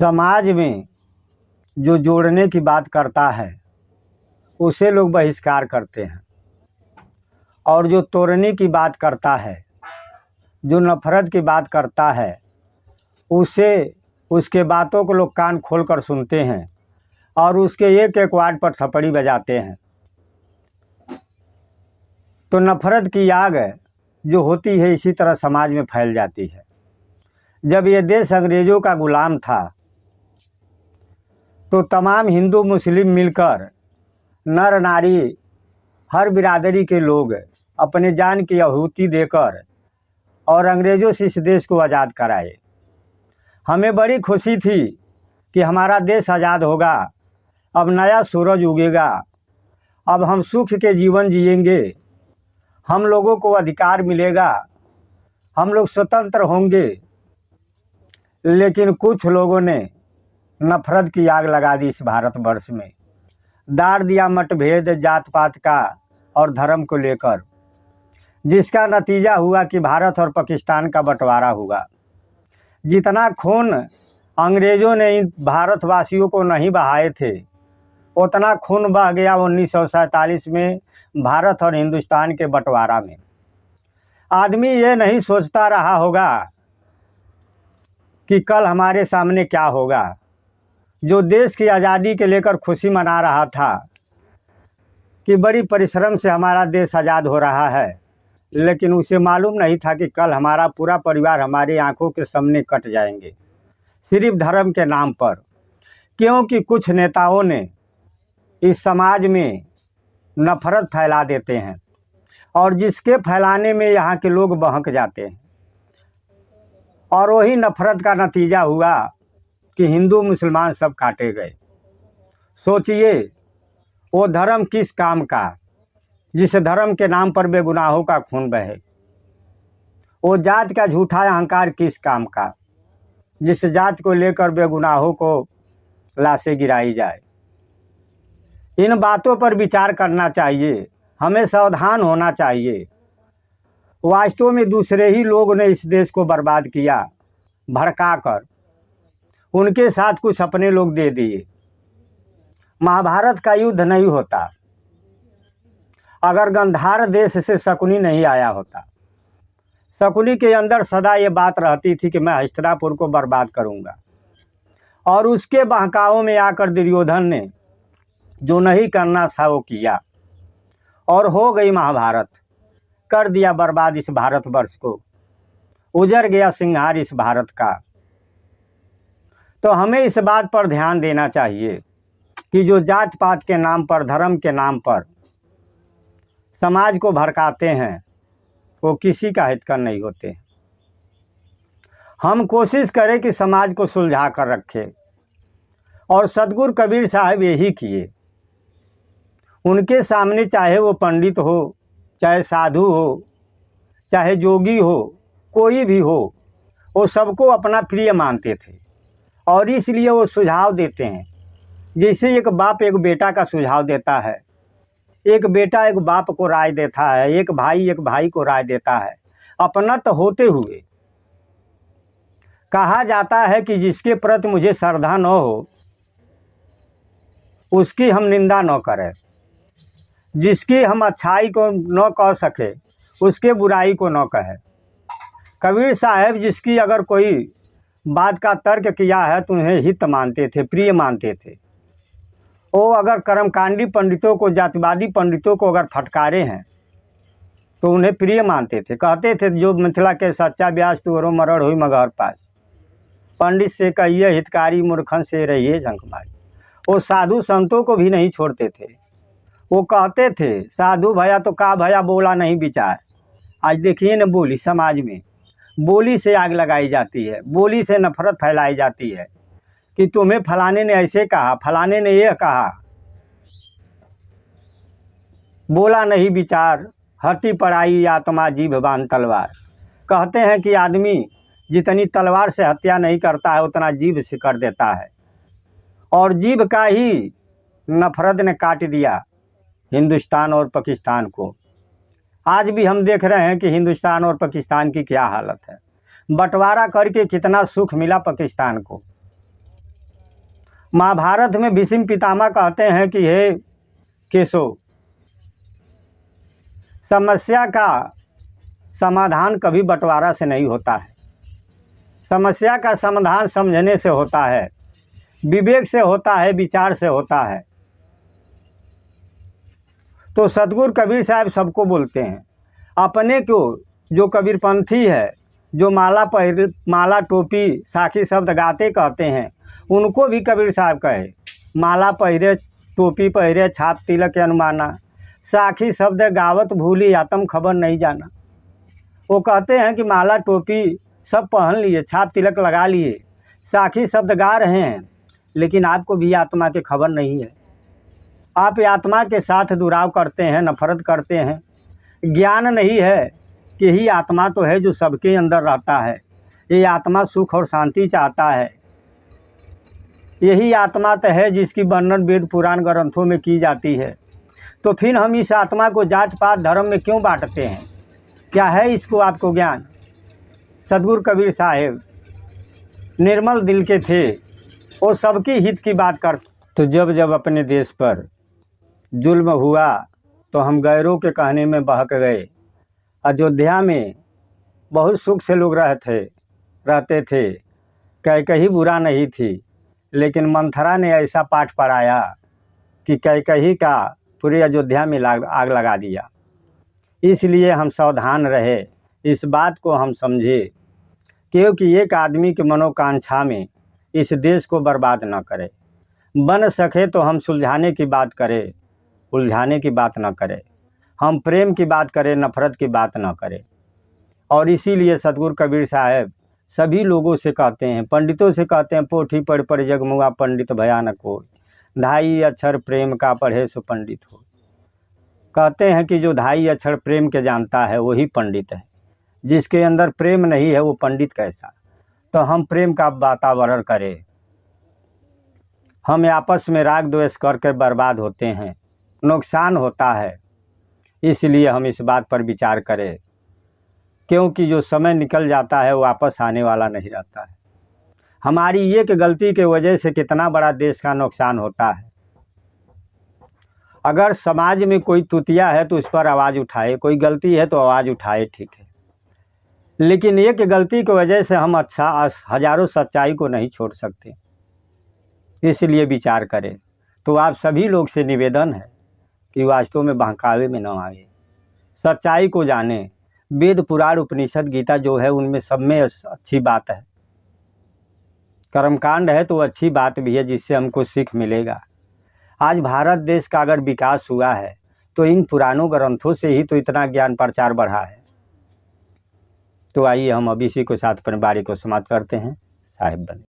समाज में जो जोड़ने की बात करता है उसे लोग बहिष्कार करते हैं, और जो तोड़ने की बात करता है, जो नफरत की बात करता है, उसके बातों को लोग कान खोल कर सुनते हैं और उसके एक एक वार्ड पर थप्पड़ी बजाते हैं। तो नफरत की आग जो होती है इसी तरह समाज में फैल जाती है। जब ये देश अंग्रेज़ों का गुलाम था तो तमाम हिंदू मुस्लिम मिलकर, नर नारी, हर बिरादरी के लोग अपने जान की आहुति देकर और अंग्रेज़ों से इस देश को आज़ाद कराए। हमें बड़ी खुशी थी कि हमारा देश आज़ाद होगा, अब नया सूरज उगेगा, अब हम सुख के जीवन जिएंगे, हम लोगों को अधिकार मिलेगा, हम लोग स्वतंत्र होंगे। लेकिन कुछ लोगों ने नफरत की आग लगा दी इस भारतवर्ष में, दार दिया मतभेद जात पात का और धर्म को लेकर, जिसका नतीजा हुआ कि भारत और पाकिस्तान का बंटवारा हुआ। जितना खून अंग्रेज़ों ने इन भारतवासियों को नहीं बहाए थे उतना खून बह गया 1947 में भारत और हिंदुस्तान के बंटवारा में। आदमी ये नहीं सोचता रहा होगा कि कल हमारे सामने क्या होगा। जो देश की आज़ादी के लेकर खुशी मना रहा था कि बड़ी परिश्रम से हमारा देश आज़ाद हो रहा है, लेकिन उसे मालूम नहीं था कि कल हमारा पूरा परिवार हमारी आंखों के सामने कट जाएंगे, सिर्फ धर्म के नाम पर। क्योंकि कुछ नेताओं ने इस समाज में नफरत फैला देते हैं और जिसके फैलाने में यहाँ के लोग बहक जाते हैं, और वही नफरत का नतीजा हुआ कि हिंदू मुसलमान सब काटे गए। सोचिए वो धर्म किस काम का जिस धर्म के नाम पर बेगुनाहों का खून बहे। वो जात का झूठा अहंकार किस काम का जिस जात को लेकर बेगुनाहों को लाशें गिराई जाए। इन बातों पर विचार करना चाहिए, हमें सावधान होना चाहिए। वास्तव में दूसरे ही लोग ने इस देश को बर्बाद किया, भड़काकर उनके साथ कुछ अपने लोग दे दिए। महाभारत का युद्ध नहीं होता अगर गंधार देश से शकुनी नहीं आया होता। शकुनी के अंदर सदा ये बात रहती थी कि मैं हस्तिनापुर को बर्बाद करूंगा, और उसके बहकावों में आकर दुर्योधन ने जो नहीं करना था वो किया और हो गई महाभारत। कर दिया बर्बाद इस भारतवर्ष को, उजड़ गया सिंहार इस भारत का। तो हमें इस बात पर ध्यान देना चाहिए कि जो जात पात के नाम पर, धर्म के नाम पर समाज को भड़काते हैं वो किसी का हितकर नहीं होते। हम कोशिश करें कि समाज को सुलझा कर रखें, और सदगुरु कबीर साहब यही किए। उनके सामने चाहे वो पंडित हो, चाहे साधु हो, चाहे जोगी हो, कोई भी हो, वो सबको अपना प्रिय मानते थे और इसलिए वो सुझाव देते हैं। जैसे एक बाप एक बेटा का सुझाव देता है, एक बेटा एक बाप को राय देता है, एक भाई को राय देता है, अपना तो होते हुए कहा जाता है कि जिसके प्रति मुझे श्रद्धा न हो उसकी हम निंदा न करें, जिसकी हम अच्छाई को न कह सके उसके बुराई को न कहे। कबीर साहब जिसकी अगर कोई बात का तर्क किया है तो उन्हें हित मानते थे, प्रिय मानते थे। वो अगर कर्मकांडी पंडितों को, जातिवादी पंडितों को अगर फटकारे हैं तो उन्हें प्रिय मानते थे। कहते थे जो मिथिला के सच्चा ब्याज तुअरो मरड़ हुई मगहर पास, पंडित से कहिए हितकारी मूर्खन से रहिए झंकमारी। वो साधु संतों को भी नहीं छोड़ते थे। वो कहते थे साधु भया तो का भया, बोला नहीं विचार। आज देखिए न, बोली समाज में बोली से आग लगाई जाती है, बोली से नफरत फैलाई जाती है कि तुम्हें फलाने ने ऐसे कहा, फलाने ने यह कहा। बोला नहीं विचार, हटी पराई आत्मा जीभ बांध तलवार। कहते हैं कि आदमी जितनी तलवार से हत्या नहीं करता है उतना जीभ से कर देता है, और जीभ का ही नफरत ने काट दिया हिंदुस्तान और पाकिस्तान को। आज भी हम देख रहे हैं कि हिंदुस्तान और पाकिस्तान की क्या हालत है। बंटवारा करके कितना सुख मिला पाकिस्तान को, महाभारत में भीष्म पितामह कहते हैं कि हे केशव, समस्या का समाधान कभी बंटवारा से नहीं होता है। समस्या का समाधान समझने से होता है, विवेक से होता है, विचार से होता है। तो सतगुरु कबीर साहब सबको बोलते हैं, अपने को जो कबीरपंथी है, जो माला टोपी साखी शब्द गाते कहते हैं, उनको भी कबीर साहब कहे माला पहिरे टोपी पहिरे छाप तिलक के अनुमाना, साखी शब्द गावत भूली आत्म खबर नहीं जाना। वो कहते हैं कि माला टोपी सब पहन लिए, छाप तिलक लगा लिए, साखी शब्द गा रहे हैं, लेकिन आपको भी आत्मा की खबर नहीं है। आप आत्मा के साथ दुराव करते हैं, नफरत करते हैं। ज्ञान नहीं है कि यही आत्मा तो है जो सबके अंदर रहता है। ये आत्मा सुख और शांति चाहता है। यही आत्मा तो है जिसकी वर्णन वेद पुराण ग्रंथों में की जाती है। तो फिर हम इस आत्मा को जात पात धर्म में क्यों बांटते हैं? क्या है इसको आपको ज्ञान? सतगुरु कबीर साहब निर्मल दिल के थे, वो सबके हित की बात कर। तो जब जब अपने देश पर जुल्म हुआ तो हम गैरों के कहने में बहक गए। अयोध्या में बहुत सुख से लोग रहते थे, कैकही बुरा नहीं थी, लेकिन मंथरा ने ऐसा पाठ पढ़ाया कि कैकही का पूरे अयोध्या में आग लगा दिया। इसलिए हम सावधान रहे, इस बात को हम समझे, क्योंकि एक आदमी की मनोकांक्षा में इस देश को बर्बाद न करे। बन सके तो हम सुलझाने की बात करें, उलझाने की बात न करें। हम प्रेम की बात करें, नफरत की बात न करें। और इसीलिए सतगुरु कबीर साहब सभी लोगों से कहते हैं, पंडितों से कहते हैं, पोथी पढ़ जगमुआ पंडित भयानक हो, ढाई अक्षर प्रेम का पढ़े सो पंडित हो। कहते हैं कि जो ढाई अक्षर प्रेम के जानता है वही पंडित है, जिसके अंदर प्रेम नहीं है वो पंडित कैसा। तो हम प्रेम का वातावरण करें। हम आपस में राग द्वेष करके बर्बाद होते हैं, नुकसान होता है। इसलिए हम इस बात पर विचार करें, क्योंकि जो समय निकल जाता है वो वापस आने वाला नहीं रहता है। हमारी एक गलती के वजह से कितना बड़ा देश का नुकसान होता है। अगर समाज में कोई तुतिया है तो उस पर आवाज़ उठाए, कोई गलती है तो आवाज़ उठाए, ठीक है, लेकिन एक गलती की वजह से हम हजारों सच्चाई को नहीं छोड़ सकते। इसलिए विचार करें। तो आप सभी लोग से निवेदन है कि वास्तव में बहकावे में न आए, सच्चाई को जाने। वेद पुराण उपनिषद गीता जो है उनमें सब में अच्छी बात है, कर्मकांड है तो अच्छी बात भी है, जिससे हमको सीख मिलेगा। आज भारत देश का अगर विकास हुआ है तो इन पुरानों ग्रंथों से ही तो इतना ज्ञान प्रचार बढ़ा है। तो आइए हम अब इसी को साथ अपने बारी को समाप्त करते हैं। साहिब बने।